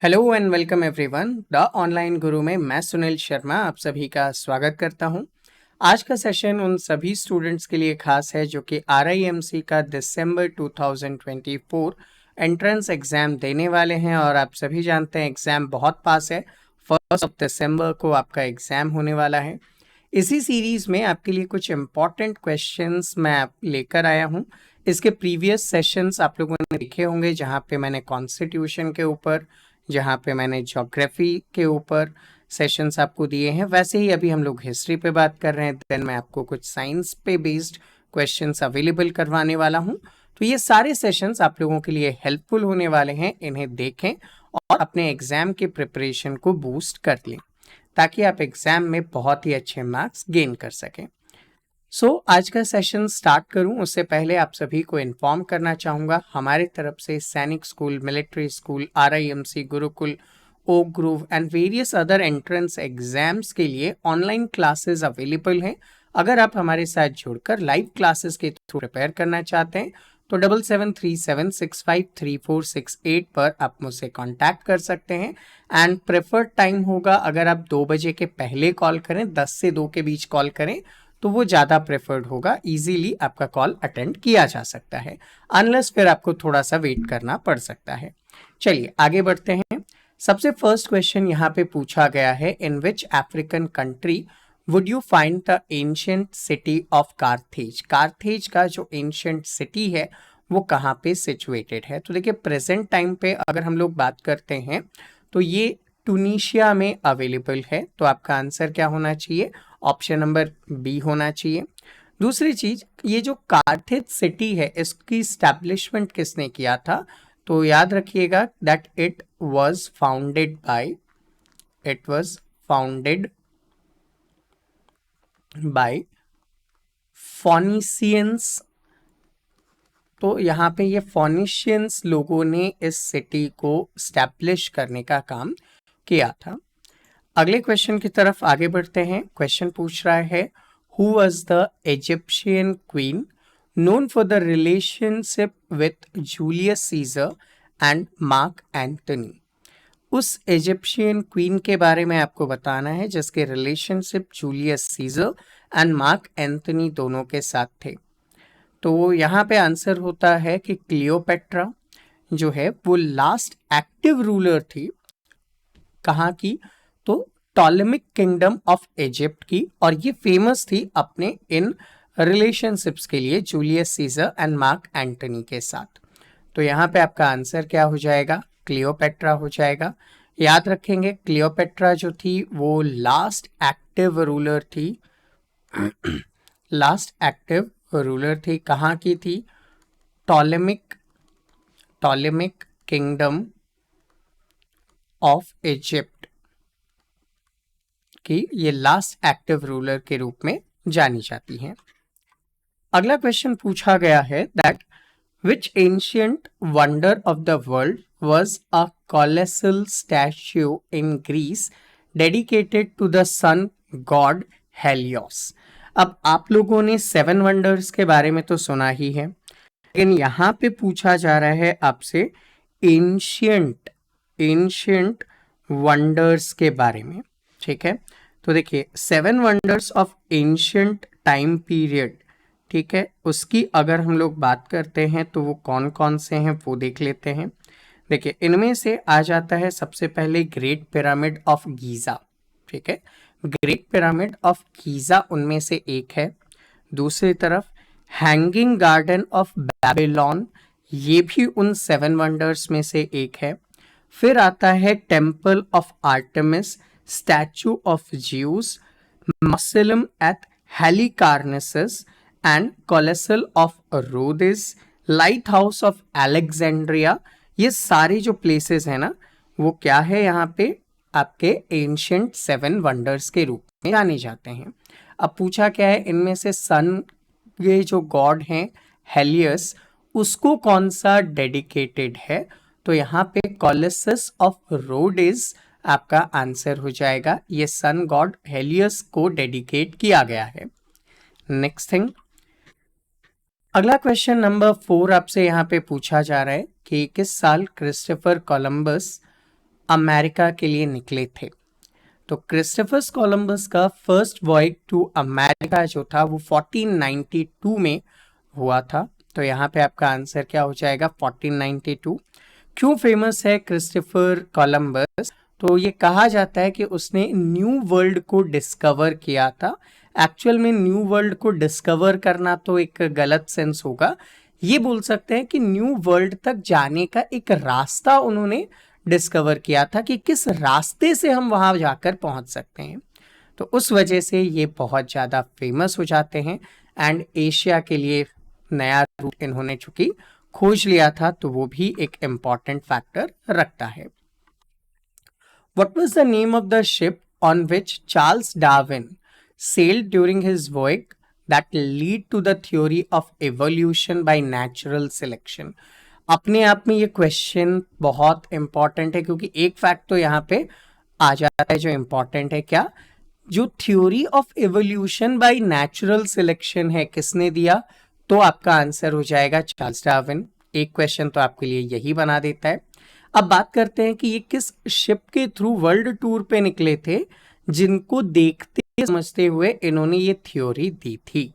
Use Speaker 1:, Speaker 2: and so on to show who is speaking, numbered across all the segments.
Speaker 1: Hello and welcome everyone. The online गुरु में मैं सुनील शर्मा आप सभी का स्वागत करता हूं। आज का सेशन उन सभी स्टूडेंट्स के लिए खास है जो कि RIMC का दिसंबर 2024 एंट्रेंस एग्ज़ाम देने वाले हैं। और आप सभी जानते हैं एग्ज़ाम बहुत पास है, 1 दिसंबर को आपका एग्ज़ाम होने वाला है। इसी सीरीज़ में आपके लिए कुछ इम्पॉर्टेंट क्वेश्चंस मैं लेकर आया हूं। इसके प्रीवियस सेशंस आप लोगों ने देखे होंगे जहां पे मैंने कॉन्स्टिट्यूशन के ऊपर, जहाँ पे मैंने ज्योग्राफी के ऊपर सेशंस आपको दिए हैं, वैसे ही अभी हम लोग हिस्ट्री पे बात कर रहे हैं। देन मैं आपको कुछ साइंस पे बेस्ड क्वेश्चंस अवेलेबल करवाने वाला हूँ। तो ये सारे सेशंस आप लोगों के लिए हेल्पफुल होने वाले हैं। इन्हें देखें और अपने एग्जाम के प्रिपरेशन को बूस्ट कर लें ताकि आप एग्जाम में बहुत ही अच्छे मार्क्स गेन कर सकें। आज का सेशन स्टार्ट करूं उससे पहले आप सभी को इन्फॉर्म करना चाहूँगा, हमारे तरफ से सैनिक स्कूल, मिलिट्री स्कूल, RIMC, गुरुकुल, Oak Grove and various other entrance exams के लिए ऑनलाइन क्लासेस अवेलेबल हैं। अगर आप हमारे साथ जुड़कर लाइव क्लासेस के थ्रू प्रिपेयर करना चाहते हैं तो 7737653468 पर आप मुझसे कांटेक्ट कर सकते हैं। एंड प्रेफर्ड टाइम होगा, अगर आप 2 बजे के पहले कॉल करें, 10 से 2 के बीच कॉल करें तो वो ज़्यादा प्रेफर्ड होगा। इजीली आपका कॉल अटेंड किया जा सकता है, अनलेस फिर आपको थोड़ा सा वेट करना पड़ सकता है। चलिए आगे बढ़ते हैं। सबसे फर्स्ट क्वेश्चन यहाँ पे पूछा गया है, in which African country would you find the ancient city of Carthage. Carthage का जो एंशियंट सिटी है वो कहाँ पे सिचुएटेड है। तो देखिए प्रेजेंट टाइम पे अगर हम लोग बात करते हैं तो ये टूनिशिया में अवेलेबल है। तो आपका आंसर क्या होना चाहिए? ऑप्शन नंबर बी होना चाहिए। दूसरी चीज, ये जो कार्थेज सिटी है इसकी स्टैब्लिशमेंट किसने किया था? तो याद रखिएगा that it was founded by Phoenicians. तो यहाँ पे ये फोनिशियंस लोगों ने इस सिटी को स्टैब्लिश करने का काम किया था। अगले क्वेश्चन की तरफ आगे बढ़ते हैं। क्वेश्चन पूछ रहा है, who was the Egyptian queen known for the relationship with Julius seizure and mark Antony. उस इजिप्शियन क्वीन के बारे में आपको बताना है जिसके relationship Julius seizure and mark Antony दोनों के साथ थे। तो यहाँ पे आंसर होता है कि क्लियोपेट्रा जो है वो लास्ट एक्टिव रूलर थी। कहाँ की? तो टॉलेमिक किंगडम ऑफ इजिप्ट की, और ये फेमस थी अपने इन रिलेशनशिप्स के लिए Julius seizure and mark Antony के साथ। तो यहाँ पे आपका आंसर क्या हो जाएगा? क्लियोपेट्रा हो जाएगा। याद रखेंगे क्लियोपेट्रा जो थी वो लास्ट एक्टिव रूलर थी। लास्ट एक्टिव रूलर थी, कहाँ की थी? टॉलेमिक किंगडम ऑफ इजिप्ट की ये लास्ट एक्टिव रूलर के रूप में जानी जाती हैं। अगला क्वेश्चन पूछा गया है that which ancient wonder of the world was a colossal statue in Greece dedicated to the sun god Helios। अब आप लोगों ने 7 वंडर्स के बारे में तो सुना ही है, लेकिन यहाँ पे पूछा जा रहा है आपसे एंशियंट वंडर्स के बारे में। ठीक है, तो देखिए 7 wonders of ancient time period, ठीक है, उसकी अगर हम लोग बात करते हैं तो वो कौन कौन से हैं वो देख लेते हैं। देखिए इनमें से आ जाता है सबसे पहले ग्रेट पिरामिड ऑफ गीज़ा। ठीक है, ग्रेट पिरामिड ऑफ गीज़ा उनमें से एक है। दूसरी तरफ हैंगिंग गार्डन ऑफ बेबीलोन, ये भी उन 7 वंडर्स में से एक है। फिर आता है temple of Artemis, statue of Zeus, mausoleum at Halicarnassus and colossal of Rhodes, lighthouse of Alexandria. ये सारे जो प्लेसेस हैं ना वो क्या है, यहाँ पे आपके एंशियंट 7 वंडर्स के रूप में जाने जाते हैं। अब पूछा क्या है, इनमें से सन ये जो गॉड हैं हेलियस, उसको कौन सा डेडिकेटेड है? तो यहाँ पे कोलोसस ऑफ रोडिस आपका आंसर हो जाएगा। ये सन गॉड हेलियस को डेडिकेट किया गया है। नेक्स्ट थिंग, अगला क्वेश्चन नंबर 4 आपसे यहाँ पे पूछा जा रहा है कि किस साल क्रिस्टोफर कोलंबस अमेरिका के लिए निकले थे। तो क्रिस्टोफर कोलंबस का फर्स्ट वॉयज टू अमेरिका जो था वो 1492 में हुआ था। तो यहाँ पे आपका आंसर क्या हो जाएगा 1492। क्यों फेमस है क्रिस्टोफर कोलंबस? तो ये कहा जाता है कि उसने न्यू वर्ल्ड को डिस्कवर किया था। एक्चुअल में न्यू वर्ल्ड को डिस्कवर करना तो एक गलत सेंस होगा, ये बोल सकते हैं कि न्यू वर्ल्ड तक जाने का एक रास्ता उन्होंने डिस्कवर किया था कि किस रास्ते से हम वहां जाकर पहुंच सकते हैं। तो उस वजह से ये बहुत ज़्यादा फेमस हो जाते हैं। एंड एशिया के लिए नया रूट इन्होंने चूंकि खोज लिया था, तो वो भी एक इम्पॉर्टेंट फैक्टर रखता है। What was the name of the ship on which Charles Darwin sailed during his voyage that lead to the theory of evolution by natural selection? अपने आप में ये क्वेश्चन बहुत इंपॉर्टेंट है, क्योंकि एक फैक्ट तो यहाँ पे आ जाता है जो इंपॉर्टेंट है। क्या? जो theory of evolution by natural selection है, किसने दिया? तो आपका आंसर हो जाएगा चार्ल्स डार्विन। एक क्वेश्चन तो आपके लिए यही बना देता है। अब बात करते हैं कि ये किस शिप के थ्रू वर्ल्ड टूर पे निकले थे, जिनको देखते समझते हुए इन्होंने ये थ्योरी दी थी।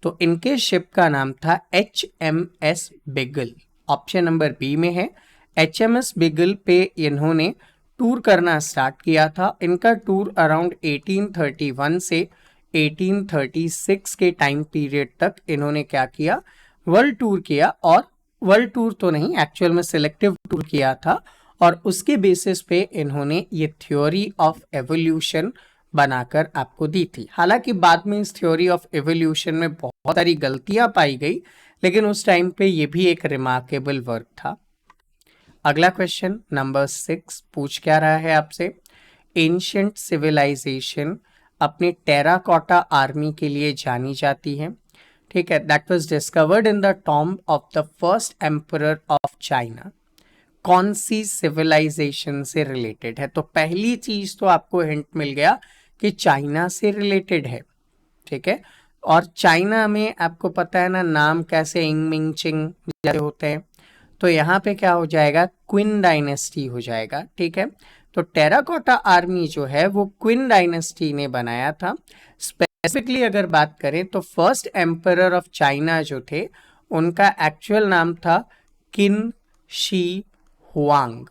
Speaker 1: तो इनके शिप का नाम था HMS बिगल। ऑप्शन नंबर बी में है। HMS बिगल पे इन्होंने टूर करना स्टार्ट किया था। इनका टूर अराउंड 1831 से 1836 के टाइम पीरियड तक इन्होंने क्या किया? वर्ल्ड टूर किया। और वर्ल्ड टूर तो नहीं, एक्चुअल में सिलेक्टिव टूर किया था, और उसके बेसिस पे इन्होंने ये थ्योरी ऑफ एवोल्यूशन बनाकर आपको दी थी। हालांकि बाद में इस थ्योरी ऑफ एवोल्यूशन में बहुत सारी गलतियां पाई गई, लेकिन उस टाइम पे ये भी एक रिमार्केबल वर्क था। अगला क्वेश्चन नंबर 6 पूछ क्या रहा है आपसे? एंशिएंट सिविलाइजेशन अपने टेराकोटा आर्मी के लिए जानी जाती है, ठीक है। That was discovered in the tomb of the first emperor of China. कौन सी सिविलाइजेशन से रिलेटेड है? तो पहली चीज तो आपको हिंट मिल गया कि चाइना से रिलेटेड है, ठीक है। और चाइना में आपको पता है ना, नाम कैसे इंग मिंग चिंग जैसे होते हैं। तो यहाँ पे क्या हो जाएगा? क्विन डायनेस्टी हो जाएगा, ठीक है। तो टेराकोटा आर्मी जो है वो क्विन डायनेस्टी ने बनाया था। स्पेसिफिकली अगर बात करें तो फर्स्ट एम्परर ऑफ चाइना जो थे, उनका एक्चुअल नाम था किन शी हुआंग।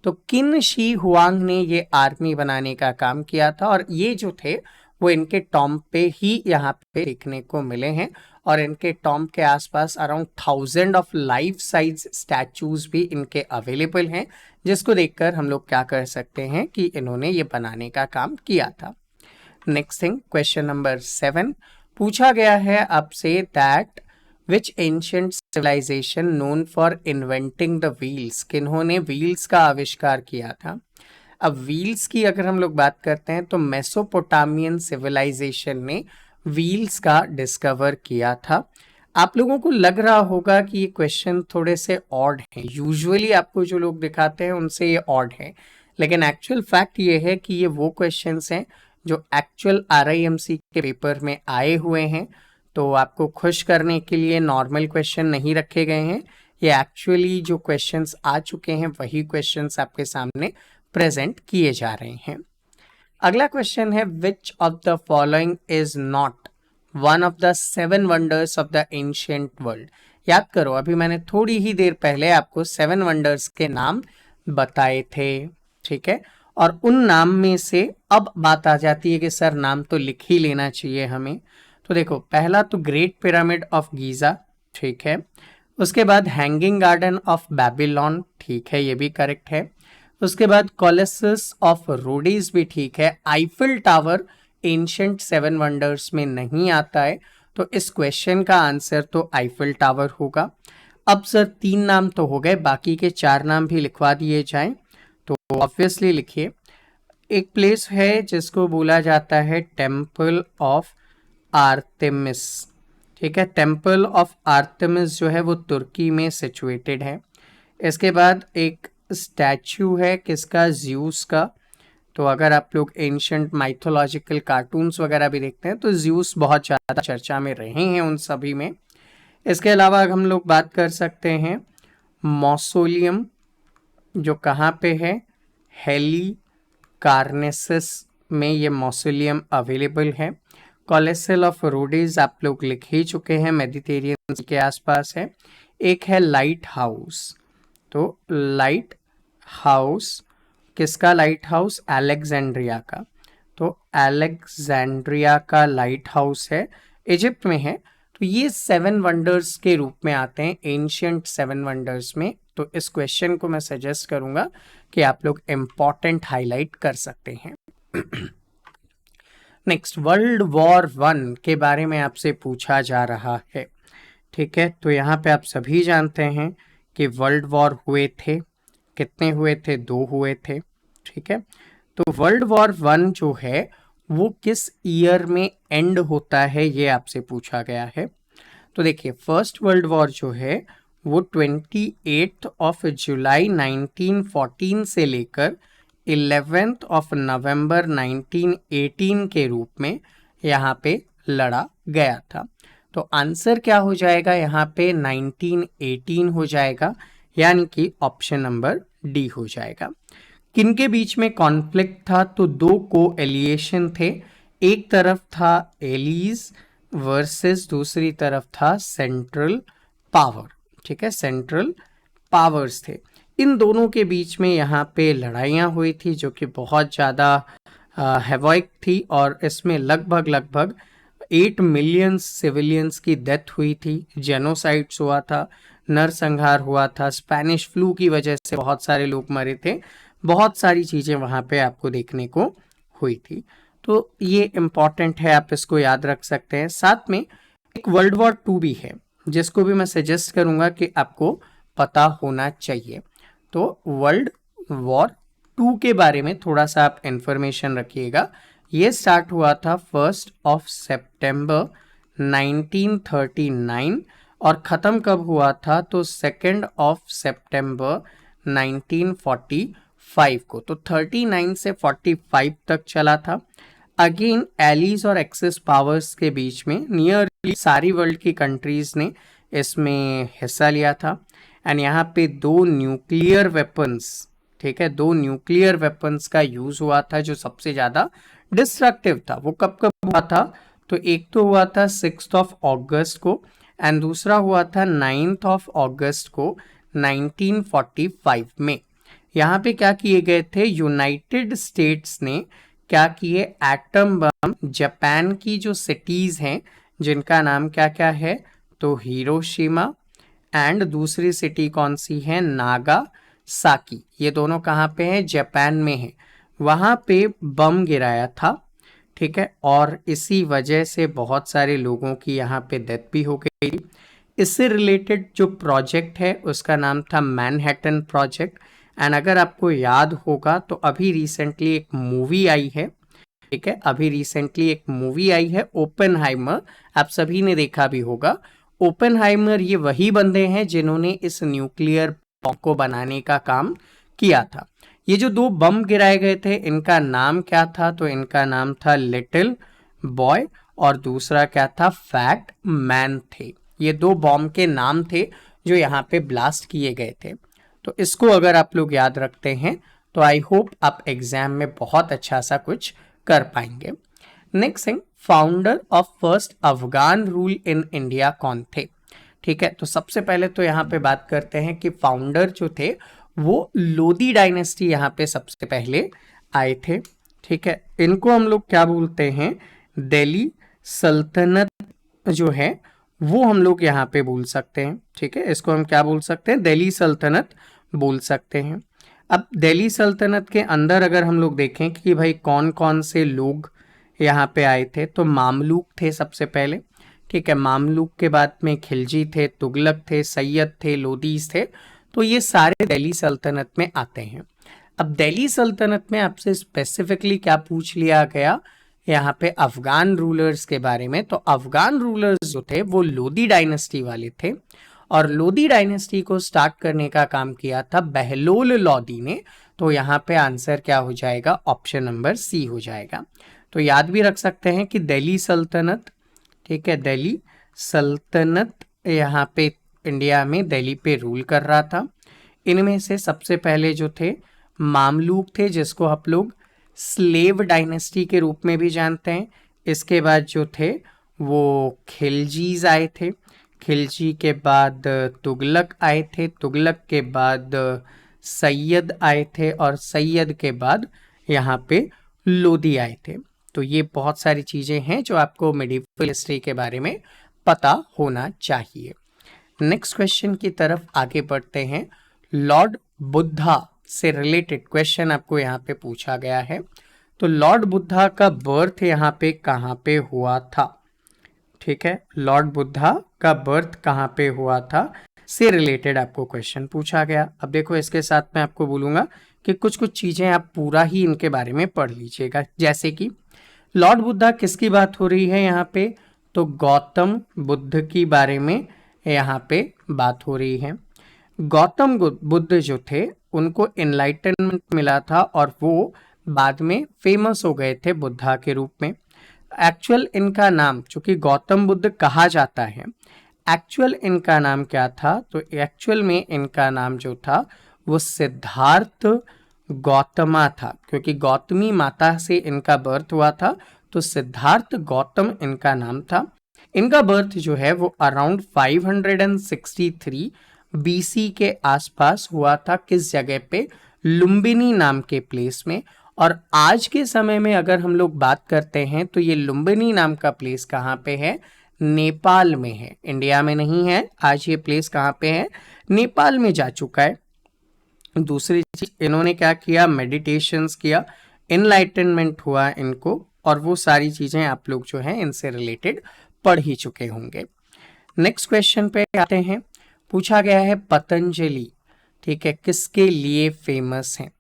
Speaker 1: तो किन शी हुआंग ने ये आर्मी बनाने का काम किया था, और ये जो थे वो इनके टॉम्ब पे ही यहाँ पे देखने को मिले हैं। और इनके टॉम्ब के आसपास around 1000 of life size statues भी इनके अवेलेबल हैं, जिसको देखकर हम लोग क्या कर सकते हैं कि इन्होंने ये बनाने का काम किया था। नेक्स्ट थिंग, क्वेश्चन नंबर 7 पूछा गया है आपसे that which ancient civilization known for inventing the wheels? किन्होंने व्हील्स का आविष्कार किया था? अब व्हील्स की अगर हम लोग बात करते हैं तो मेसोपोटामियन सिविलाइजेशन ने व्हील्स का डिस्कवर किया था। आप लोगों को लग रहा होगा कि ये क्वेश्चन थोड़े से ऑड हैं, यूजुअली आपको जो लोग दिखाते हैं उनसे ये ऑड है, लेकिन एक्चुअल फैक्ट ये है कि ये वो क्वेश्चंस हैं जो एक्चुअल RIMC के पेपर में आए हुए हैं। तो आपको खुश करने के लिए नॉर्मल क्वेश्चन नहीं रखे गए हैं, ये एक्चुअली जो क्वेश्चंस आ चुके हैं वही क्वेश्चंस आपके सामने प्रेजेंट किए जा रहे हैं। अगला क्वेश्चन है विच of the following is not one of the 7 wonders of the ancient world? याद करो, अभी मैंने थोड़ी ही देर पहले आपको 7 वंडर्स के नाम बताए थे, ठीक है। और उन नाम में से अब बात आ जाती है कि सर नाम तो लिख ही लेना चाहिए हमें। तो देखो, पहला तो ग्रेट पिरामिड ऑफ गीजा, ठीक है। उसके बाद हैंगिंग गार्डन ऑफ बेबीलोन, ठीक है, ये भी करेक्ट है। उसके बाद कोलोसस ऑफ रोडीज भी ठीक है। आईफिल टावर एंशिएंट 7 वंडर्स में नहीं आता है, तो इस क्वेश्चन का आंसर तो आईफिल टावर होगा। अब सर 3 नाम तो हो गए, बाकी के 4 नाम भी लिखवा दिए जाएं। तो ऑब्वियसली लिखिए, एक प्लेस है जिसको बोला जाता है टेम्पल ऑफ आर्तेमिस, ठीक है। टेम्पल ऑफ आर्तेमिस जो है वो तुर्की में सिचुएटेड है। इसके बाद एक स्टैचू है किसका? ज़्यूस का। तो अगर आप लोग एंशिएंट माइथोलॉजिकल कार्टून्स वगैरह भी देखते हैं तो ज़्यूस बहुत ज़्यादा चर्चा में रहे हैं उन सभी में। इसके अलावा हम लोग बात कर सकते हैं मौसोलियम, जो कहाँ पे है? हेलिकार्नेसिस में ये मौसोलियम अवेलेबल है। कोलेसेल ऑफ रोडीज आप लोग लिख ही चुके हैं, मेडिटेरियन के आसपास है। एक है लाइट हाउस, तो लाइट हाउस किसका लाइट हाउस? अलेक्जेंड्रिया का। तो अलेक्जेंड्रिया का लाइट हाउस है, इजिप्ट में है। तो ये 7 वंडर्स के रूप में आते हैं, एंशियंट 7 वंडर्स में। तो इस क्वेश्चन को मैं सजेस्ट करूंगा कि आप लोग इम्पॉर्टेंट हाईलाइट कर सकते हैं। नेक्स्ट, वर्ल्ड वॉर 1 के बारे में आपसे पूछा जा रहा है। ठीक है, तो यहाँ पे आप सभी जानते हैं कि वर्ल्ड वॉर हुए थे, कितने हुए थे? 2 हुए थे। ठीक है, तो वर्ल्ड वॉर 1 जो है वो किस ईयर में एंड होता है, ये आपसे पूछा गया है। तो देखिए, फर्स्ट वर्ल्ड वॉर जो है वो 28 ऑफ जुलाई 1914 से लेकर 11 ऑफ नवंबर 1918 के रूप में यहाँ पे लड़ा गया था। तो आंसर क्या हो जाएगा यहाँ पे? 1918 हो जाएगा, यानी कि ऑप्शन नंबर डी हो जाएगा। किनके बीच में कॉन्फ्लिक्ट था? तो 2 को एलिएशन थे। एक तरफ था एलीज वर्सेस दूसरी तरफ था सेंट्रल पावर। ठीक है, सेंट्रल पावर्स थे। इन दोनों के बीच में यहाँ पे लड़ाइयाँ हुई थी जो कि बहुत ज़्यादा हेवॉइक थी, और इसमें लगभग 8 मिलियन सिविलियंस की डेथ हुई थी, जेनोसाइड्स हुआ था, नरसंहार हुआ था, स्पेनिश फ्लू की वजह से बहुत सारे लोग मरे थे, बहुत सारी चीज़ें वहाँ पे आपको देखने को हुई थी। तो ये इम्पॉर्टेंट है, आप इसको याद रख सकते हैं। साथ में एक वर्ल्ड वॉर 2 भी है, जिसको भी मैं सजेस्ट करूँगा कि आपको पता होना चाहिए। तो वर्ल्ड वॉर 2 के बारे में थोड़ा सा आप इंफॉर्मेशन रखिएगा। ये स्टार्ट हुआ था 1 सितंबर 1939 और ख़त्म कब हुआ था? तो 2 सितंबर 1945 को। तो 39 से 45 तक चला था। अगेन एलीज और एक्सिस पावर्स के बीच में नियरली सारी वर्ल्ड की कंट्रीज ने इसमें हिस्सा लिया था। एंड यहाँ पे 2 न्यूक्लियर वेपन्स, ठीक है, 2 न्यूक्लियर वेपन्स का यूज हुआ था जो सबसे ज़्यादा डिस्ट्रक्टिव था। वो कब कब हुआ था? तो एक तो हुआ था 6 अगस्त को, एंड दूसरा हुआ था 9 अगस्त को 1945 में। यहाँ पे क्या किए गए थे? यूनाइटेड स्टेट्स ने क्या किए? एटम बम जापान की जो सिटीज़ हैं जिनका नाम क्या क्या है? तो हिरोशिमा, एंड दूसरी सिटी कौन सी है? नागासाकी। ये दोनों कहाँ पे हैं? जापान में है। वहाँ पे बम गिराया था। ठीक है, और इसी वजह से बहुत सारे लोगों की यहाँ पे डेथ भी हो गई। इससे रिलेटेड जो प्रोजेक्ट है उसका नाम था मैनहट्टन प्रोजेक्ट। एंड अगर आपको याद होगा तो अभी रिसेंटली एक मूवी आई है। ठीक है, अभी रिसेंटली एक मूवी आई है ओपेनहाइमर, आप सभी ने देखा भी होगा। ओपेनहाइमर ये वही बंदे हैं जिन्होंने इस न्यूक्लियर बम को बनाने का काम किया था। ये जो 2 बम गिराए गए थे इनका नाम क्या था? तो इनका नाम था लिटिल बॉय, और दूसरा क्या था? फैट मैन थे। ये 2 बॉम्ब के नाम थे जो यहाँ पे ब्लास्ट किए गए थे। तो इसको अगर आप लोग याद रखते हैं तो आई होप आप एग्जाम में बहुत अच्छा सा कुछ कर पाएंगे। Next thing, founder of first Afghan rule in India कौन थे? ठीक है, तो सबसे पहले तो यहाँ पे बात करते हैं कि फाउंडर जो थे वो लोदी डायनेस्टी यहाँ पे सबसे पहले आए थे। ठीक है, इनको हम लोग क्या बोलते हैं? दिल्ली सल्तनत जो है वो हम लोग यहाँ पे बोल सकते हैं। ठीक है, इसको हम क्या बोल सकते हैं? दिल्ली सल्तनत बोल सकते हैं। अब दिल्ली सल्तनत के अंदर अगर हम लोग देखें कि भाई कौन कौन से लोग यहाँ पे आए थे, तो मामलूक थे सबसे पहले। ठीक है, मामलूक के बाद में खिलजी थे, तुगलक थे, सैयद थे, लोदीज थे। तो ये सारे दिल्ली सल्तनत में आते हैं। अब दिल्ली सल्तनत में आपसे स्पेसिफिकली क्या पूछ लिया गया यहाँ पे? अफगान रूलर्स के बारे में। तो अफगान रूलर्स जो थे वो लोदी डायनेस्टी वाले थे, और लोदी डायनेस्टी को स्टार्ट करने का काम किया था बहलोल लोदी ने। तो यहाँ पे आंसर क्या हो जाएगा? ऑप्शन नंबर सी हो जाएगा। तो याद भी रख सकते हैं कि दिल्ली सल्तनत, ठीक है, दिल्ली सल्तनत यहाँ पे इंडिया में दिल्ली पे रूल कर रहा था। इनमें से सबसे पहले जो थे मामलूक थे जिसको हम लोग स्लेव डायनेस्टी के रूप में भी जानते हैं। इसके बाद जो थे वो खिलजीज आए थे, खिलजी के बाद तुगलक आए थे, तुगलक के बाद सैयद आए थे और सैयद के बाद यहाँ पे लोदी आए थे। तो ये बहुत सारी चीज़ें हैं जो आपको मेडिवल हिस्ट्री के बारे में पता होना चाहिए। नेक्स्ट क्वेश्चन की तरफ आगे बढ़ते हैं। लॉर्ड बुद्धा से रिलेटेड क्वेश्चन आपको यहाँ पे पूछा गया है। तो लॉर्ड बुद्धा का बर्थ यहाँ पे कहाँ पे हुआ था? ठीक है, लॉर्ड बुद्धा का बर्थ कहाँ पे हुआ था से रिलेटेड आपको क्वेश्चन पूछा गया। अब देखो, इसके साथ मैं आपको बोलूँगा कि कुछ कुछ चीज़ें आप पूरा ही इनके बारे में पढ़ लीजिएगा। जैसे कि लॉर्ड बुद्धा किसकी बात हो रही है यहाँ पे? तो गौतम बुद्ध की बारे में यहाँ पे बात हो रही है। गौतम बुद्ध जो थे उनको एनलाइटनमेंट मिला था और वो बाद में फेमस हो गए थे बुद्धा के रूप में। एक्चुअल इनका नाम, चूंकि गौतम बुद्ध कहा जाता है, एक्चुअल इनका नाम क्या था? तो एक्चुअल में इनका नाम जो था वो सिद्धार्थ गौतमा था, क्योंकि गौतमी माता से इनका बर्थ हुआ था, तो सिद्धार्थ गौतम इनका नाम था। इनका बर्थ जो है वो अराउंड 563 बीसी के आसपास हुआ था। किस जगह पे? लुम्बिनी नाम के प्लेस में। और आज के समय में अगर हम लोग बात करते हैं तो ये लुम्बिनी नाम का प्लेस कहाँ पे है? नेपाल में है, इंडिया में नहीं है। आज ये प्लेस कहाँ पे है? नेपाल में जा चुका है। दूसरी चीज, इन्होंने क्या किया? मेडिटेशंस किया, इनलाइटनमेंट हुआ इनको, और वो सारी चीजें आप लोग जो हैं इनसे रिलेटेड पढ़ ही चुके होंगे। नेक्स्ट क्वेश्चन पे आते हैं। पूछा गया है पतंजलि, ठीक है, किसके लिए फेमस है?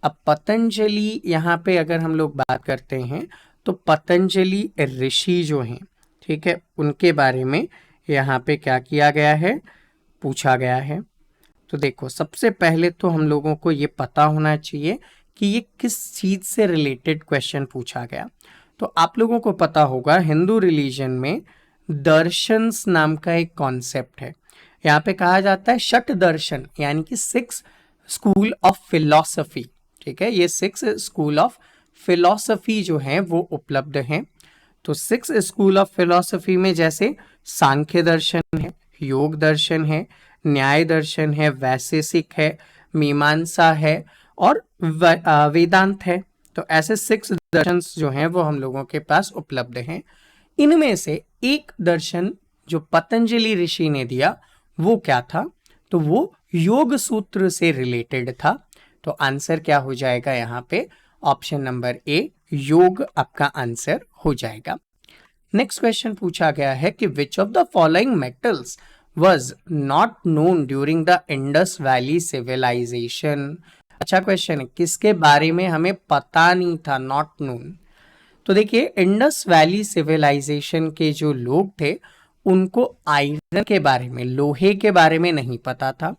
Speaker 1: अब पतंजलि यहाँ पे अगर हम लोग बात करते हैं तो पतंजलि ऋषि जो हैं, ठीक है, उनके बारे में यहाँ पे क्या किया गया है? पूछा गया है। तो देखो, सबसे पहले तो हम लोगों को ये पता होना चाहिए कि ये किस चीज से रिलेटेड क्वेश्चन पूछा गया। तो आप लोगों को पता होगा हिंदू रिलीजन में दर्शंस नाम का एक कॉन्सेप्ट है। यहाँ पे कहा जाता है षट दर्शन, यानी कि 6 स्कूल ऑफ फिलॉसफी, ठीक है, ये 6 स्कूल ऑफ फिलॉसफी जो हैं वो उपलब्ध हैं। तो 6 स्कूल ऑफ फिलॉसफी में जैसे सांख्य दर्शन है, योग दर्शन है, न्याय दर्शन है, वैशेषिक है, मीमांसा है और वेदांत है। तो ऐसे 6 दर्शन जो हैं वो हम लोगों के पास उपलब्ध हैं। इनमें से एक दर्शन जो पतंजलि ऋषि ने दिया वो क्या था? तो वो योग सूत्र से रिलेटेड था। तो आंसर क्या हो जाएगा यहाँ पे? ऑप्शन नंबर ए, योग आपका आंसर हो जाएगा। नेक्स्ट क्वेश्चन पूछा गया है कि which of the following metals was not known during the Indus valley civilisation? अच्छा क्वेश्चन है, किसके बारे में हमें पता नहीं था, नॉट नोन? तो देखिए, इंडस वैली सिविलाइजेशन के जो लोग थे उनको आयरन के बारे में, लोहे के बारे में नहीं पता था।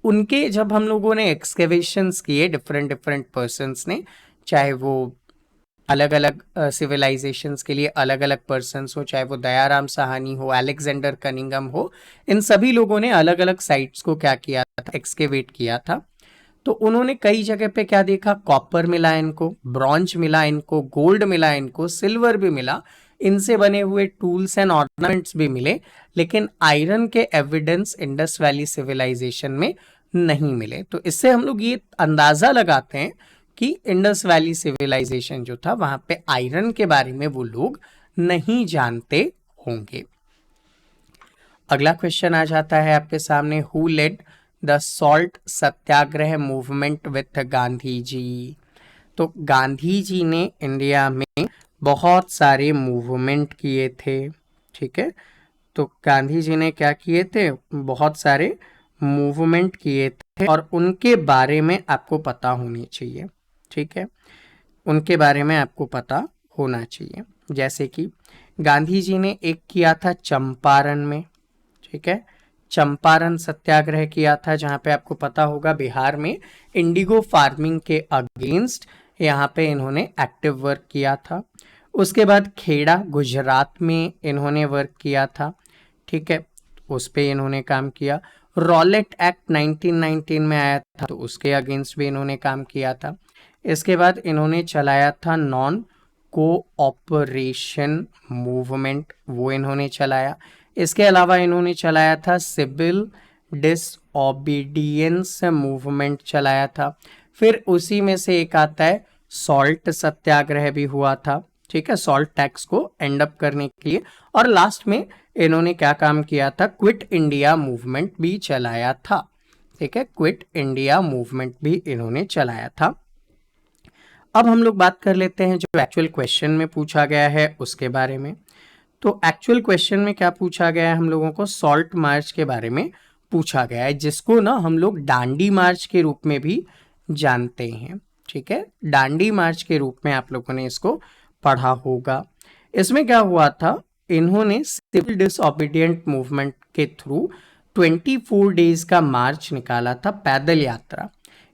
Speaker 1: उनके जब हम लोगों ने एक्सकेवेशंस किए, डिफरेंट डिफरेंट पर्सन्स ने, चाहे वो अलग अलग सिविलाइजेशंस के लिए अलग अलग पर्सन्स हो, चाहे वो दयाराम साहनी हो, अलेक्जेंडर कनिंगम हो, इन सभी लोगों ने अलग अलग साइट्स को क्या किया था? एक्सकेवेट किया था। तो उन्होंने कई जगह पे क्या देखा? कॉपर मिला इनको, ब्रॉन्ज मिला इनको, गोल्ड मिला इनको, सिल्वर भी मिला, इनसे बने हुए टूल्स एंड ऑर्नामेंट्स भी मिले, लेकिन आयरन के एविडेंस इंडस वैली सिविलाइजेशन में नहीं मिले। तो इससे हम लोग ये अंदाजा लगाते हैं कि इंडस वैली सिविलाइजेशन जो था वहां पे आयरन के बारे में वो लोग नहीं जानते होंगे। अगला क्वेश्चन आ जाता है आपके सामने, who led the salt Satyagraha movement with Gandhi ji? तो गांधी जी ने इंडिया में बहुत सारे मूवमेंट किए थे, ठीक है। तो गांधी जी ने क्या किए थे? बहुत सारे मूवमेंट किए थे और उनके बारे में आपको पता होनी चाहिए, ठीक है, उनके बारे में आपको पता होना चाहिए। जैसे कि गांधी जी ने एक किया था चंपारण में, ठीक है, चंपारण सत्याग्रह किया था, जहाँ पे आपको पता होगा बिहार में इंडिगो फार्मिंग के अगेंस्ट यहाँ पे इन्होंने एक्टिव वर्क किया था। उसके बाद खेड़ा गुजरात में इन्होंने वर्क किया था, ठीक है, उस पे इन्होंने काम किया। रॉलेट एक्ट 1919 में आया था, तो उसके अगेंस्ट भी इन्होंने काम किया था। इसके बाद इन्होंने चलाया था नॉन कोऑपरेशन मूवमेंट, वो इन्होंने चलाया। इसके अलावा इन्होंने चलाया था सिविल डिसओबीडियंस मूवमेंट चलाया था। फिर उसी में से एक आता है सॉल्ट सत्याग्रह भी हुआ था, ठीक है, सॉल्ट टैक्स को एंड अप करने के लिए। और लास्ट में इन्होंने क्या काम किया था, क्विट इंडिया मूवमेंट भी चलाया था, ठीक है, क्विट इंडिया मूवमेंट भी इन्होंने चलाया था। अब हम लोग बात कर लेते हैं जो एक्चुअल क्वेश्चन में पूछा गया है उसके बारे में। तो एक्चुअल क्वेश्चन में क्या पूछा गया है, हम लोगों को सॉल्ट मार्च के बारे में पूछा गया है, जिसको ना हम लोग डांडी मार्च के रूप में भी जानते हैं, ठीक है, डांडी मार्च के रूप में आप लोगों ने इसको पढ़ा होगा। इसमें क्या हुआ था, इन्होंने सिविल डिसओबीडियंट मूवमेंट के थ्रू 24 डेज का मार्च निकाला था, पैदल यात्रा।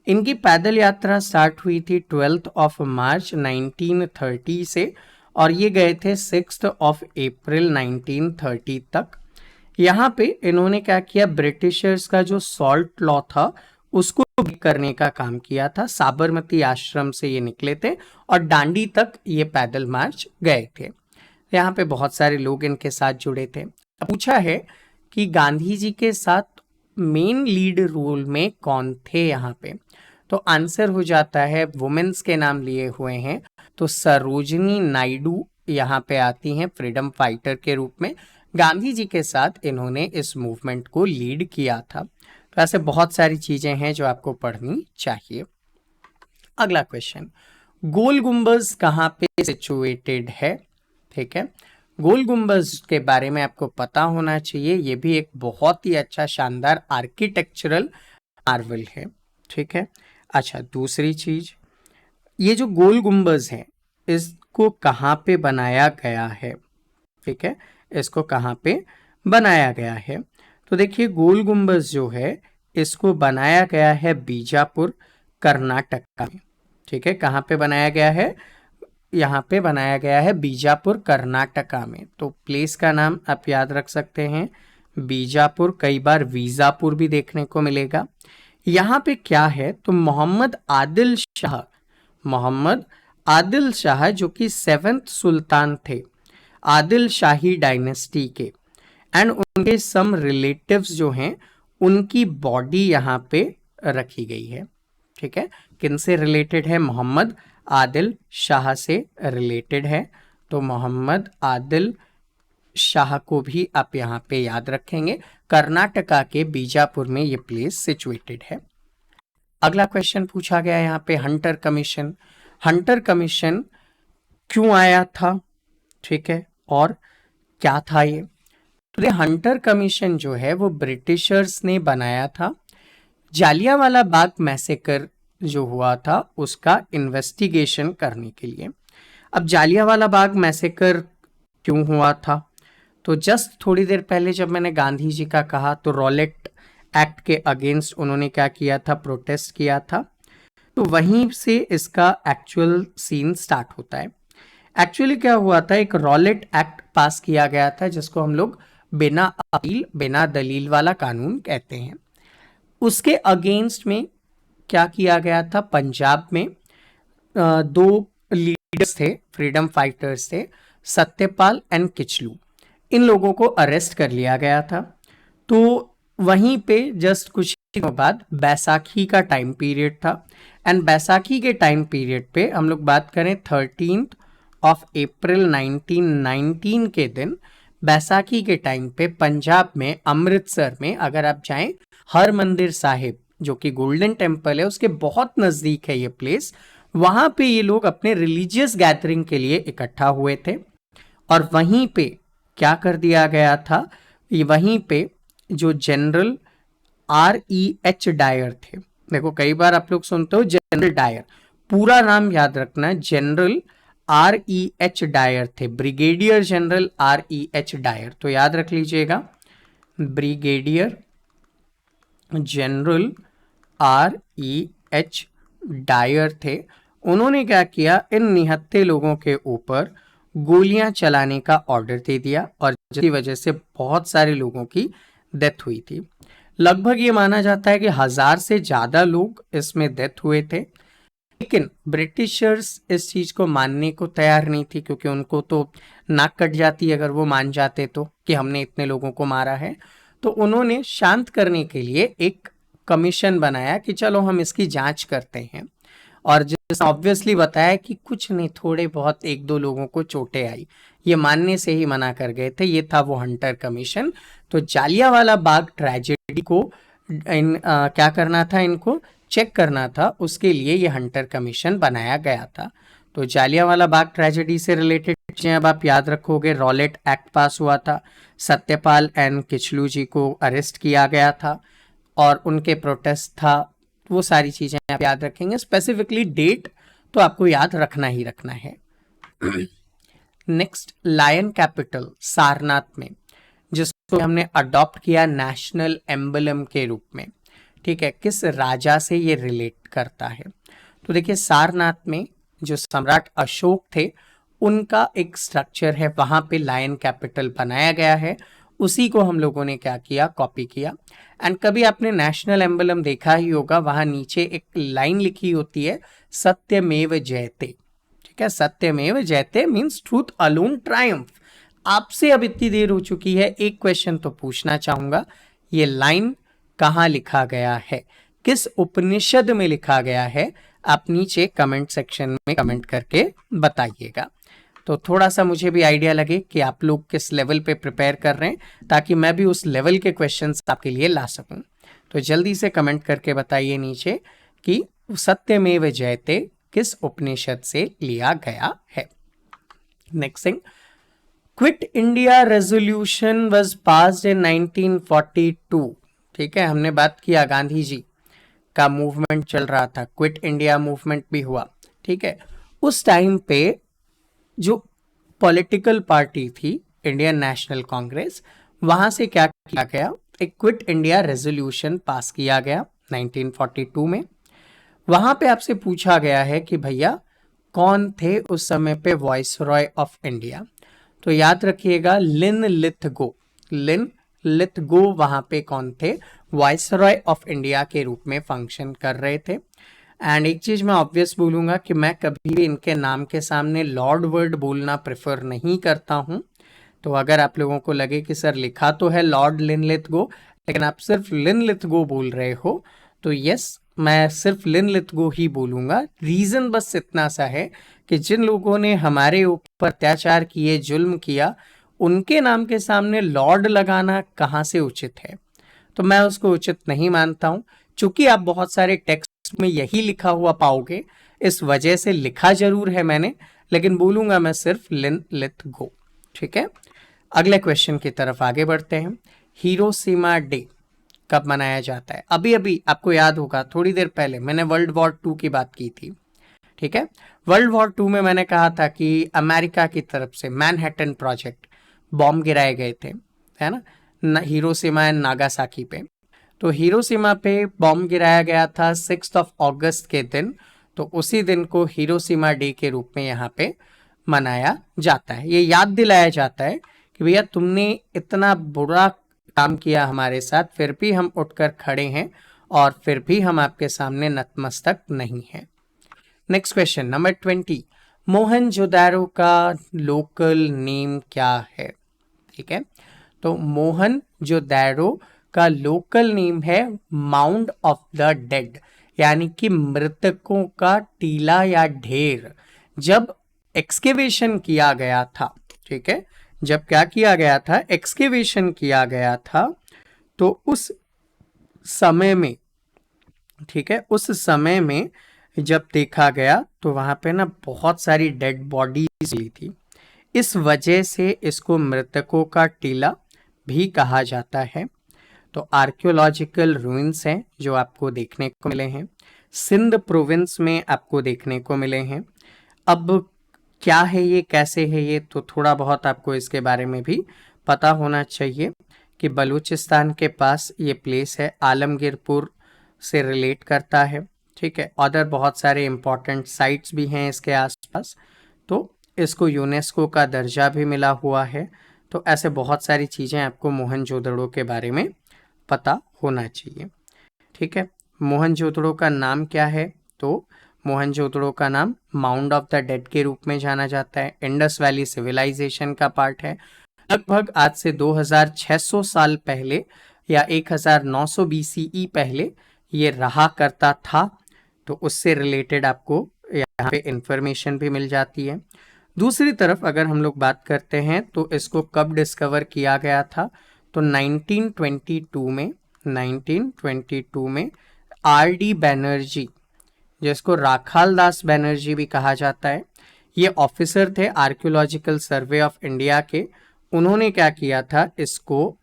Speaker 1: इनकी पैदल यात्रा स्टार्ट हुई थी 12 मार्च 1930 से, और ये गए थे 6 अप्रैल 1930 तक। यहाँ पे इन्होंने क्या किया, ब्रिटिशर्स का जो सॉल्ट लॉ था उसको करने का काम किया था। साबरमती आश्रम से ये निकले थे और डांडी तक ये पैदल मार्च गए थे। यहाँ पे बहुत सारे लोग इनके साथ जुड़े थे। पूछा है कि गांधी जी के साथ मेन लीड रोल में कौन थे यहाँ पे, तो आंसर हो जाता है, वुमेन्स के नाम लिए हुए हैं तो सरोजिनी नायडू यहाँ पे आती हैं फ्रीडम फाइटर के रूप में। गांधी जी के साथ इन्होंने इस मूवमेंट को लीड किया था। तो ऐसे बहुत सारी चीजें हैं जो आपको पढ़नी चाहिए। अगला क्वेश्चन, गोल गुंबज कहाँ पे सिचुएटेड है, ठीक है, गोल गुंबज के बारे में आपको पता होना चाहिए। ये भी एक बहुत ही अच्छा शानदार आर्किटेक्चरल मार्वल है, ठीक है। अच्छा, दूसरी चीज, ये जो गोल गुंबज है इसको कहाँ पे बनाया गया है, ठीक है, इसको कहाँ पे बनाया गया है। तो देखिए, गोल गुंबज जो है इसको बनाया गया है बीजापुर कर्नाटका में, ठीक है, कहाँ पे बनाया गया है, यहाँ पे बनाया गया है बीजापुर कर्नाटका में। तो प्लेस का नाम आप याद रख सकते हैं बीजापुर, कई बार वीजापुर भी देखने को मिलेगा। यहाँ पे क्या है, तो मोहम्मद आदिल शाह जो कि 7th सुल्तान थे आदिल शाही डायनेस्टी के, एंड उनके सम रिलेटिव्स जो हैं उनकी बॉडी यहाँ पे रखी गई है, ठीक है। किन से रिलेटेड है, मोहम्मद आदिल शाह से रिलेटेड है, तो मोहम्मद आदिल शाह को भी आप यहाँ पे याद रखेंगे। कर्नाटका के बीजापुर में ये प्लेस सिचुएटेड है। अगला क्वेश्चन पूछा गया है यहाँ पे, हंटर कमीशन। हंटर कमीशन क्यों आया था, ठीक है, और क्या था ये। तो ये हंटर कमीशन जो है वो ब्रिटिशर्स ने बनाया था। जालियांवाला बाग मैसेकर जो हुआ था उसका इन्वेस्टिगेशन करने के लिए। अब जालियांवाला बाग मैसेकर क्यों हुआ था, तो जस्ट थोड़ी देर पहले जब मैंने गांधी जी का कहा तो रॉलेट एक्ट के अगेंस्ट उन्होंने क्या किया था, प्रोटेस्ट किया था। तो वहीं से इसका एक्चुअल सीन स्टार्ट होता है। एक्चुअली क्या हुआ था, एक रॉलेट एक्ट पास किया गया था जिसको हम लोग बिना अपील बिना दलील वाला कानून कहते हैं। उसके अगेंस्ट में क्या किया गया था, पंजाब में 2 लीडर्स थे, फ्रीडम फाइटर्स थे, सत्यपाल एंड किचलू। इन लोगों को अरेस्ट कर लिया गया था। तो वहीं पे जस्ट कुछ दिनों बाद बैसाखी का टाइम पीरियड था, एंड बैसाखी के टाइम पीरियड पे हम लोग बात करें 13 अप्रैल 1919 के दिन, बैसाखी के टाइम पे पंजाब में अमृतसर में अगर आप जाएं, हरमंदिर साहिब जो कि गोल्डन टेम्पल है उसके बहुत नज़दीक है ये प्लेस, वहाँ पे ये लोग अपने रिलीजियस गैदरिंग के लिए इकट्ठा हुए थे। और वहीं पे क्या कर दिया गया था, वहीं पे जो जनरल REH डायर थे, देखो कई बार आप लोग सुनते हो जनरल डायर, पूरा नाम याद रखना, जनरल REH डायर थे, ब्रिगेडियर जनरल REH डायर, तो याद रख लीजिएगा ब्रिगेडियर जनरल REH डायर थे। उन्होंने क्या किया, इन निहत्थे लोगों के ऊपर गोलियां चलाने का ऑर्डर दे दिया और जिसकी वजह से बहुत सारे लोगों की डेथ हुई थी। लगभग ये माना जाता है कि 1000 से ज़्यादा लोग इसमें डेथ हुए थे, लेकिन ब्रिटिशर्स इस चीज़ को मानने को तैयार नहीं थी, क्योंकि उनको तो नाक कट जाती अगर वो मान जाते तो कि हमने इतने लोगों को मारा है। तो उन्होंने शांत करने के लिए एक कमीशन बनाया कि चलो हम इसकी जांच करते हैं, और जिसने ऑब्वियसली बताया कि कुछ नहीं, थोड़े बहुत एक दो लोगों को चोटें आई, ये मानने से ही मना कर गए थे। ये था वो हंटर कमीशन। तो जालियांवाला बाग ट्रेजेडी को क्या करना था, इनको चेक करना था, उसके लिए ये हंटर कमीशन बनाया गया था। तो जालियांवाला बाग ट्रेजेडी से रिलेटेड चीजें अब आप याद रखोगे। रॉलेट एक्ट पास हुआ था, सत्यपाल एंड किचलू जी को अरेस्ट किया गया था और उनके प्रोटेस्ट था, वो सारी चीजें आप याद रखेंगे। स्पेसिफिकली डेट तो आपको याद रखना ही रखना है। नेक्स्ट, लायन कैपिटल सारनाथ में, जिसको हमने अडॉप्ट किया नेशनल एम्बलम के रूप में, ठीक है, किस राजा से ये रिलेट करता है? तो देखिए, सारनाथ में जो सम्राट अशोक थे उनका एक स्ट्रक्चर है, वहां पे लायन कैपिटल बनाया गया है, उसी को हम लोगों ने क्या किया, कॉपी किया। एंड कभी आपने नेशनल एम्बलम देखा ही होगा, वहां नीचे एक लाइन लिखी होती है, सत्यमेव जयते, ठीक है, सत्यमेव जयते मीन्स ट्रूथ अलोन ट्रायम्फ। आपसे अब इतनी देर हो चुकी है, एक क्वेश्चन तो पूछना चाहूंगा, ये लाइन कहाँ लिखा गया है, किस उपनिषद में लिखा गया है? आप नीचे कमेंट सेक्शन में कमेंट करके बताइएगा, तो थोड़ा सा मुझे भी आइडिया लगे कि आप लोग किस लेवल पे प्रिपेयर कर रहे हैं, ताकि मैं भी उस लेवल के क्वेश्चंस आपके लिए ला सकूं। तो जल्दी से कमेंट करके बताइए नीचे कि सत्यमेव जयते किस उपनिषद से लिया गया है। Next thing, quit India resolution was passed in 1942, ठीक है, हमने बात किया गांधी जी का मूवमेंट चल रहा था, क्विट इंडिया मूवमेंट भी हुआ, ठीक है। उस टाइम पे जो पॉलिटिकल पार्टी थी इंडियन नेशनल कांग्रेस, वहां से क्या किया गया, एक क्विट इंडिया रेजोल्यूशन पास किया गया 1942 में। वहां पे आपसे पूछा गया है कि भैया कौन थे उस समय पे वॉइसरॉय ऑफ इंडिया? तो याद रखिएगा, लिन लिथगो, लिन लिथगो वहां पे कौन थे, वॉइसरॉय ऑफ इंडिया के रूप में फंक्शन कर रहे थे। एंड एक चीज मैं ऑब्वियस बोलूंगा कि मैं कभी भी इनके नाम के सामने लॉर्ड वर्ड बोलना प्रेफर नहीं करता हूं। तो अगर आप लोगों को लगे कि सर लिखा तो है लॉर्ड लिन लिथगो, लेकिन आप सिर्फ लिन लिथगो बोल रहे हो, तो यस, मैं सिर्फ लिन लिथगो ही बोलूंगा। रीजन बस इतना सा है कि जिन लोगों ने हमारे ऊपर अत्याचार किए, जुल्म किया, उनके नाम के सामने लॉर्ड लगाना कहाँ से उचित है? तो मैं उसको उचित नहीं मानता हूं। चूंकि आप बहुत सारे टेक्स्ट में यही लिखा हुआ पाओगे, इस वजह से लिखा जरूर है मैंने, लेकिन बोलूंगा मैं सिर्फ लिन लिथगो, ठीक है। अगले क्वेश्चन की तरफ आगे बढ़ते हैं। हिरोशिमा डे कब मनाया जाता है? अभी अभी आपको याद होगा, थोड़ी देर पहले मैंने वर्ल्ड वॉर 2 की बात की थी, ठीक है। वर्ल्ड वॉर 2 में मैंने कहा था कि अमेरिका की तरफ से मैनहट्टन प्रोजेक्ट बॉम्ब गिराए गए थे, है ना, हिरोशिमा एंड नागासाकी पे। तो हिरोशिमा पे बॉम्ब गिराया गया था 6 अगस्त के दिन, तो उसी दिन को हिरोशिमा डे के रूप में यहाँ पे मनाया जाता है। ये याद दिलाया जाता है कि भैया तुमने इतना बुरा काम किया हमारे साथ, फिर भी हम उठकर खड़े हैं और फिर भी हम आपके सामने नतमस्तक नहीं हैं। नेक्स्ट क्वेश्चन नंबर 20, मोहनजोदारो का लोकल नेम क्या है? ठीक है, तो मोहनजोदारो का लोकल नेम है माउंड ऑफ द डेड, यानी कि मृतकों का टीला या ढेर। जब एक्सकेवेशन किया गया था, ठीक है, जब क्या किया गया था, एक्सकेवेशन किया गया था, तो उस समय में, ठीक है, उस समय में जब देखा गया तो वहां पे ना बहुत सारी डेड बॉडीज मिली थी, इस वजह से इसको मृतकों का टीला भी कहा जाता है। तो आर्कियोलॉजिकल रूइंस हैं जो आपको देखने को मिले हैं, सिंध प्रोविंस में आपको देखने को मिले हैं। अब क्या है ये, कैसे है ये, तो थोड़ा बहुत आपको इसके बारे में भी पता होना चाहिए कि बलूचिस्तान के पास ये प्लेस है, आलमगीरपुर से रिलेट करता है, ठीक है। अदर बहुत सारे इंपॉर्टेंट साइट्स भी हैं इसके आसपास, तो इसको यूनेस्को का दर्जा भी मिला हुआ है। तो ऐसे बहुत सारी चीज़ें आपको मोहनजोदड़ो के बारे में पता होना चाहिए। ठीक है, मोहनजोदड़ो का नाम क्या है? तो मोहनजोदड़ो का नाम माउंट ऑफ द डेड के रूप में जाना जाता है। इंडस वैली सिविलाइजेशन का पार्ट है। लगभग आज से 2600 साल पहले या 1900 बीसीई पहले ये रहा करता था, तो उससे रिलेटेड आपको यहाँ पे इंफॉर्मेशन भी मिल जाती है। दूसरी तरफ अगर हम लोग बात करते हैं तो इसको कब डिस्कवर किया गया था, तो 1922 में आर डी बैनर्जी, जिसको राखाल दास बैनर्जी भी कहा जाता है, ये ऑफिसर थे आर्कियोलॉजिकल सर्वे ऑफ इंडिया के। उन्होंने क्या किया था, इसको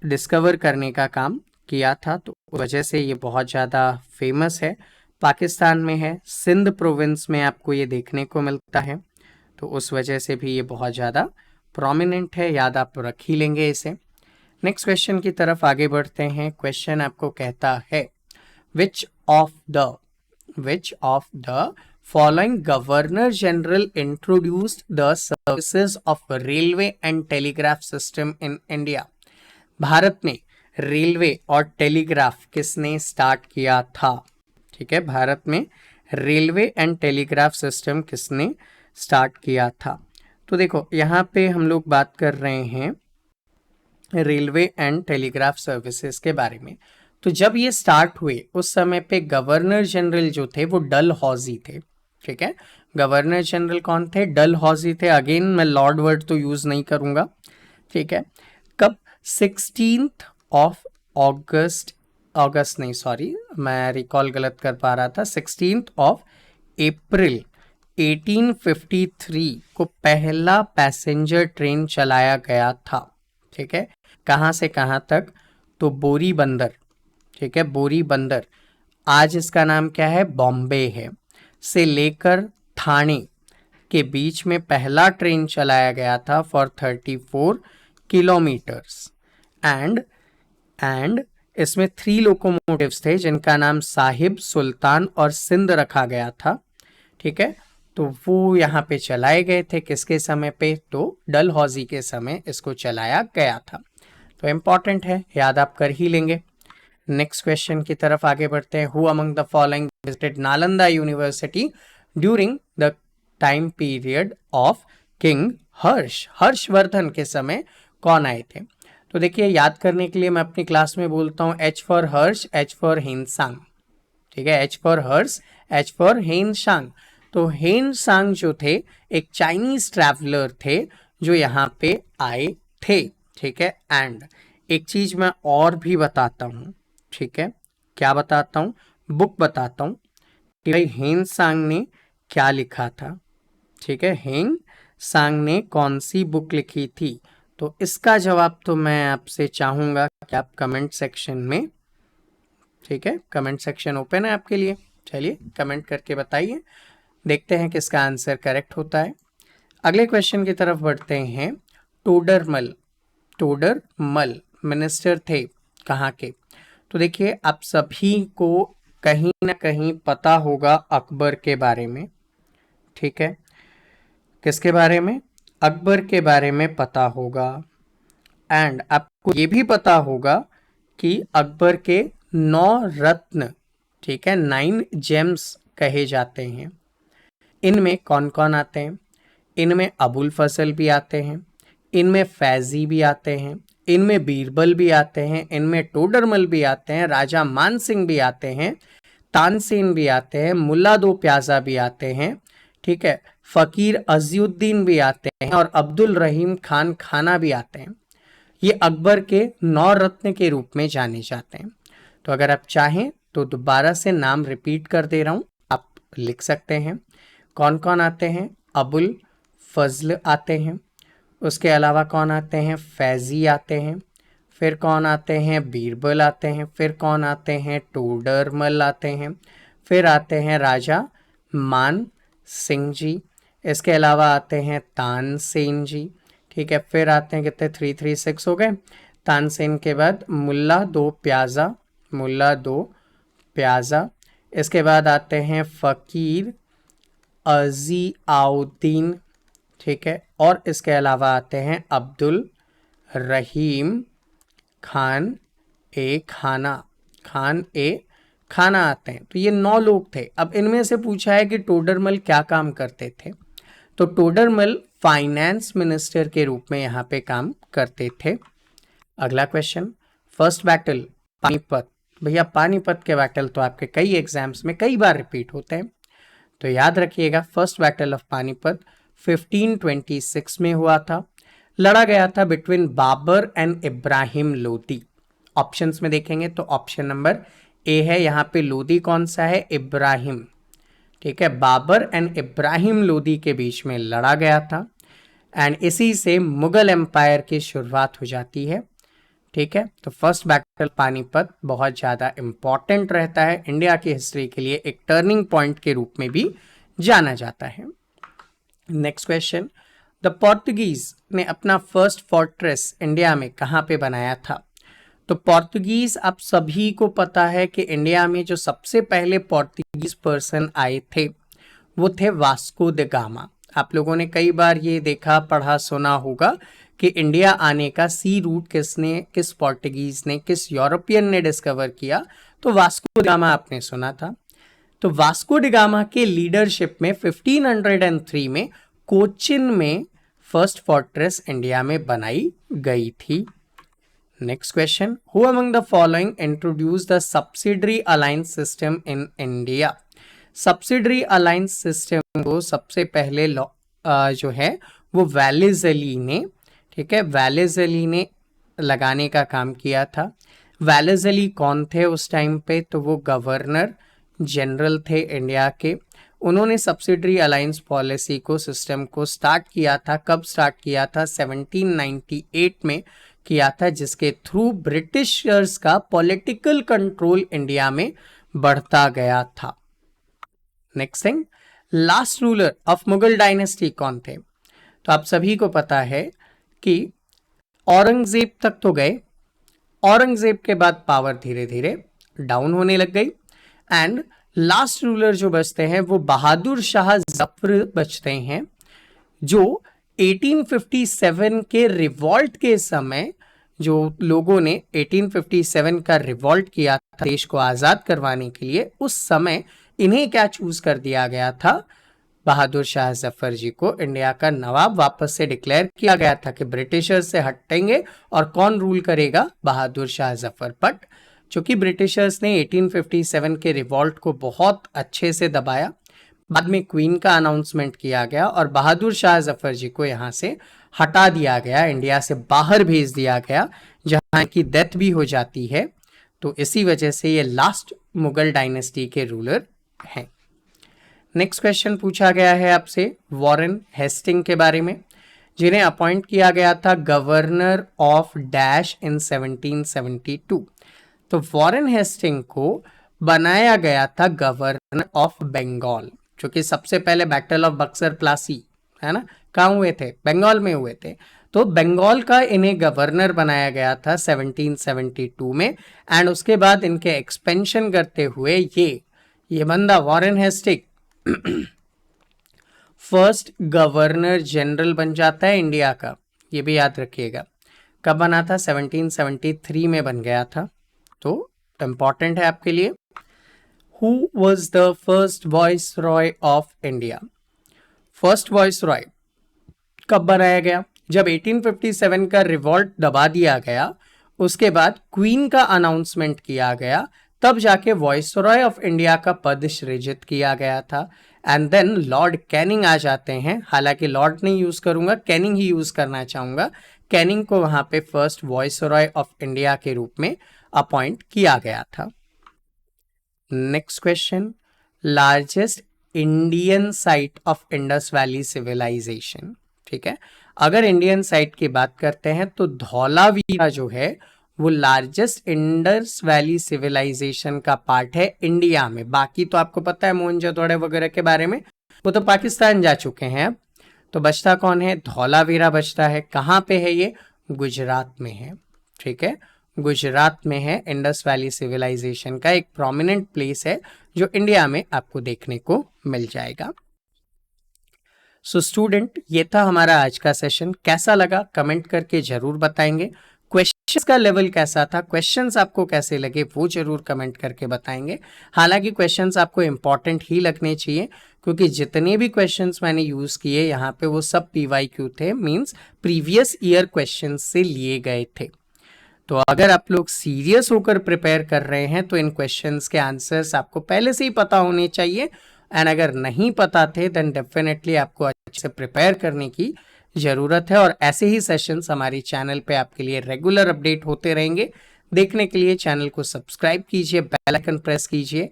Speaker 1: डिस्कवर करने का काम किया था, तो उस वजह से ये बहुत ज़्यादा फेमस है। पाकिस्तान में है, सिंध प्रोविंस में आपको ये देखने को मिलता है, तो उस वजह से भी ये बहुत ज़्यादा प्रोमिनेंट है, याद आप रख ही लेंगे इसे। नेक्स्ट क्वेश्चन की तरफ आगे बढ़ते हैं। क्वेश्चन आपको कहता है विच of the following governor general introduced the services of railway and telegraph system in India. Bharat में रेलवे और टेलीग्राफ किसने स्टार्ट किया था? ठीक है, भारत में रेलवे एंड टेलीग्राफ सिस्टम किसने स्टार्ट किया था? तो देखो यहाँ पे हम लोग बात कर रहे हैं रेलवे एंड टेलीग्राफ सर्विसेज के बारे में। तो जब ये स्टार्ट हुए उस समय पे गवर्नर जनरल जो थे वो डलहौजी थे। ठीक है, गवर्नर जनरल कौन थे? डलहौजी थे। अगेन मैं लॉर्ड वर्ड तो यूज नहीं करूंगा। ठीक है, कब? 16th ऑफ अगस्त नहीं, सॉरी मैं रिकॉल गलत कर पा रहा था। 16th ऑफ अप्रैल 1853 को पहला पैसेंजर ट्रेन चलाया गया था। ठीक है, कहाँ से कहाँ तक? तो बोरी बंदर। ठीक है, बोरी बंदर, आज इसका नाम क्या है? बॉम्बे है, से लेकर थाने के बीच में पहला ट्रेन चलाया गया था फॉर 34 किलोमीटर्स। एंड इसमें 3 लोकोमोटिव्स थे जिनका नाम साहिब, सुल्तान और सिंध रखा गया था। ठीक है, तो वो यहाँ पे चलाए गए थे किसके समय पे? तो डलहौजी के समय इसको चलाया गया था। तो इम्पॉर्टेंट है, याद आप कर ही लेंगे। नेक्स्ट क्वेश्चन की तरफ आगे बढ़ते हैं। Who among the following visited Nalanda University during the time period of king Harsha? Harshavardhana के समय कौन आए थे? तो देखिए, याद करने के लिए मैं अपनी क्लास में बोलता हूँ H for Harsh, H for Hiuen Tsang. ठीक है, H for Harsh, H for Hiuen Tsang. तो हेनसांग जो थे एक चाइनीज ट्रैवलर थे जो यहाँ पे आए थे। ठीक है, एंड एक चीज मैं और भी बताता हूँ। ठीक है, क्या बताता हूँ? बुक बताता हूँ कि भाई हेनसांग ने क्या लिखा था। ठीक है, हेनसांग ने कौन सी बुक लिखी थी? तो इसका जवाब तो मैं आपसे चाहूंगा कि आप कमेंट सेक्शन में, ठीक है, कमेंट सेक्शन ओपन है आपके लिए, चलिए कमेंट करके बताइए, देखते हैं किसका आंसर करेक्ट होता है। अगले क्वेश्चन की तरफ बढ़ते हैं। टोडरमल मिनिस्टर थे कहाँ के? तो देखिए, आप सभी को कहीं ना कहीं पता होगा अकबर के बारे में। ठीक है, किसके बारे में? अकबर के बारे में पता होगा। एंड आपको ये भी पता होगा कि अकबर के 9 रत्न, ठीक है, 9 जेम्स कहे जाते हैं। इनमें कौन कौन आते हैं? इनमें अबुल फजल भी आते हैं, इनमें फैजी भी आते हैं, इनमें बीरबल भी आते हैं, इनमें टोडरमल भी आते हैं, राजा मान सिंह भी आते हैं, तानसेन भी आते हैं, मुल्ला दो प्याजा भी आते हैं। ठीक है, फकीर अजीउद्दीन भी आते हैं और अब्दुल रहीम खान खाना भी आते हैं। ये अकबर के 9 रत्न के रूप में जाने जाते हैं। तो अगर आप चाहें तो दोबारा से नाम रिपीट कर दे रहा हूं, आप लिख सकते हैं। कौन कौन आते हैं? अबुल फजल आते हैं, उसके अलावा कौन आते हैं? फैजी आते हैं, फिर कौन आते हैं? बीरबल आते हैं, फिर कौन आते हैं? टोडरमल आते हैं, फिर आते हैं राजा मान सिंह जी, इसके अलावा आते हैं तानसेन जी। ठीक है, फिर आते हैं कितने? 336 हो गए। तानसेन के बाद मुल्ला दो प्याजा, इसके बाद आते हैं फकीर अजीआउद्दीन। ठीक है, और इसके अलावा आते हैं अब्दुल रहीम खान ए खाना, खान ए खाना आते हैं। तो ये 9 लोग थे। अब इनमें से पूछा है कि टोडरमल क्या काम करते थे। तो टोडरमल फाइनेंस मिनिस्टर के रूप में यहाँ पे काम करते थे। अगला क्वेश्चन, फर्स्ट बैटल पानीपत। भैया पानीपत के बैटल तो आपके कई एग्जाम्स में कई बार रिपीट होते हैं, तो याद रखिएगा फर्स्ट बैटल ऑफ पानीपत 1526 में हुआ था। लड़ा गया था between Babar and Ibrahim Lodi. Options में देखेंगे तो ऑप्शन नंबर ए है यहाँ पे लोदी कौन सा है, इब्राहिम। ठीक है, बाबर एंड इब्राहिम लोदी के बीच में लड़ा गया था एंड इसी से मुगल एम्पायर की शुरुआत हो जाती है। ठीक है, तो फर्स्ट बैटल पानीपत बहुत ज़्यादा इंपॉर्टेंट रहता है, इंडिया की हिस्ट्री के लिए एक टर्निंग पॉइंट के रूप में भी जाना जाता है। नेक्स्ट क्वेश्चन, द पोर्तुगीज ने अपना फर्स्ट फोर्ट्रेस इंडिया में कहाँ पे बनाया था। तो पोर्तुगीज आप सभी को पता है कि इंडिया में जो सबसे पहले पोर्तुगीज पर्सन आए थे वो थे वास्को द गामा। आप लोगों ने कई बार ये देखा पढ़ा सुना होगा कि इंडिया आने का सी रूट किसने, किस पोर्टुगीज ने, किस यूरोपियन ने डिस्कवर किया, तो वास्को द गामा आपने सुना था। तो वास्को ड गामा के लीडरशिप में 1503 में कोचिन में फर्स्ट फोर्ट्रेस इंडिया में बनाई गई थी। Next question, who among the following introduce the subsidiary alliance system in India. Subsidiary alliance system को सबसे पहले जो है वो वेलेज़ली ने, ठीक है, वेलेज़ली ने लगाने का काम किया था। वेलेज़ली कौन थे उस टाइम पे, तो वो गवर्नर जनरल थे इंडिया के। उन्होंने सब्सिडरी अलायंस पॉलिसी को, सिस्टम को स्टार्ट किया था। कब स्टार्ट किया था, 1798 में किया था, जिसके थ्रू ब्रिटिशर्स का पॉलिटिकल कंट्रोल इंडिया में बढ़ता गया था। Next thing, last ruler of Mughal dynasty कौन थे। तो आप सभी को पता है कि औरंगजेब तक तो गए, औरंगजेब के बाद पावर धीरे धीरे डाउन होने लग गई एंड लास्ट रूलर जो बचते हैं वो बहादुर शाह जफर बचते हैं, जो 1857 के रिवॉल्ट के समय, जो लोगों ने 1857 का रिवॉल्ट किया था देश को आज़ाद करवाने के लिए, उस समय इन्हें क्या चूज कर दिया गया था, बहादुर शाह जफर जी को इंडिया का नवाब वापस से डिक्लेयर किया गया था कि ब्रिटिशर्स से हटेंगे और कौन रूल करेगा, बहादुर शाह जफर। बट चूंकि ब्रिटिशर्स ने 1857 के रिवॉल्ट को बहुत अच्छे से दबाया, बाद में क्वीन का अनाउंसमेंट किया गया और बहादुर शाह जफर जी को यहाँ से हटा दिया गया, इंडिया से बाहर भेज दिया गया, जहाँ की डेथ भी हो जाती है। तो इसी वजह से ये लास्ट मुगल डायनेस्टी के रूलर हैं। नेक्स्ट क्वेश्चन पूछा गया है आपसे वॉरेन हेस्टिंग के बारे में, जिन्हें अपॉइंट किया गया था गवर्नर ऑफ डैश इन 1772। तो वॉरेन हेस्टिंग को बनाया गया था गवर्नर ऑफ बंगाल, जो कि सबसे पहले बैटल ऑफ बक्सर प्लासी है ना, कहाँ हुए थे, बंगाल में हुए थे। तो बंगाल का इन्हें गवर्नर बनाया गया था 1772 में एंड उसके बाद इनके एक्सपेंशन करते हुए ये बंदा Warren Hasting first governor general बन जाता है इंडिया का। ये भी याद रखिएगा, कब बना था, 1773 में बन गया था, तो इंपॉर्टेंट है आपके लिए। Who was the first viceroy of India? First viceroy कब बनाया गया, जब 1857 का रिवॉल्ट दबा दिया गया, उसके बाद क्वीन का अनाउंसमेंट किया गया, तब जाके वाइसरॉय ऑफ इंडिया का पद सृजित किया गया था। एंड देन लॉर्ड कैनिंग आ जाते हैं, हालांकि लॉर्ड नहीं यूज करूंगा, कैनिंग ही यूज करना चाहूंगा। कैनिंग को वहां पे फर्स्ट वाइसरॉय ऑफ इंडिया के रूप में अपॉइंट किया गया था। Next question, largest Indian site of Indus valley civilisation. ठीक है, अगर इंडियन साइट की बात करते हैं तो धौलावीरा जो है वो लार्जेस्ट इंडस वैली सिविलाइजेशन का पार्ट है इंडिया में। बाकी तो आपको पता है मोहनजोदड़ो वगैरह के बारे में, वो तो पाकिस्तान जा चुके हैं अब। तो बचता कौन है, धौलावीरा बचता है। कहाँ पे है ये, गुजरात में है। ठीक है, गुजरात में है, इंडस वैली सिविलाइजेशन का एक प्रोमिनेंट प्लेस है जो इंडिया में आपको देखने को मिल जाएगा। सो स्टूडेंट, ये था हमारा आज का सेशन। कैसा लगा कमेंट करके जरूर बताएंगे। क्वेश्चंस का लेवल कैसा था, क्वेश्चंस आपको कैसे लगे, वो जरूर कमेंट करके बताएंगे। हालांकि क्वेश्चंस आपको इंपॉर्टेंट ही लगने चाहिए, क्योंकि जितने भी क्वेश्चंस मैंने यूज किए यहाँ पे वो सब PYQ थे, मींस प्रीवियस ईयर क्वेश्चंस से लिए गए थे। तो अगर आप लोग सीरियस होकर प्रिपेयर कर रहे हैं तो इन क्वेश्चंस के आंसर्स आपको पहले से ही पता होने चाहिए, एंड अगर नहीं पता थे देन डेफिनेटली आपको अच्छे से प्रिपेयर करने की ज़रूरत है। और ऐसे ही सेशंस हमारे चैनल पे आपके लिए रेगुलर अपडेट होते रहेंगे। देखने के लिए चैनल को सब्सक्राइब कीजिए, बेल आइकन प्रेस कीजिए,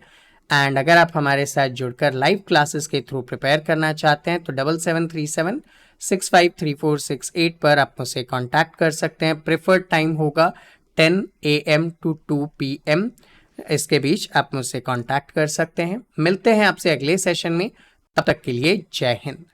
Speaker 1: एंड अगर आप हमारे साथ जुड़कर लाइव क्लासेस के थ्रू प्रिपेयर करना चाहते हैं तो 7737653468 पर आप मुझसे कांटेक्ट कर सकते हैं। प्रेफर्ड टाइम होगा 10 AM to 2 PM, इसके बीच आप मुझसे कांटेक्ट कर सकते हैं। मिलते हैं आपसे अगले सेशन में, तब तक के लिए जय हिंद।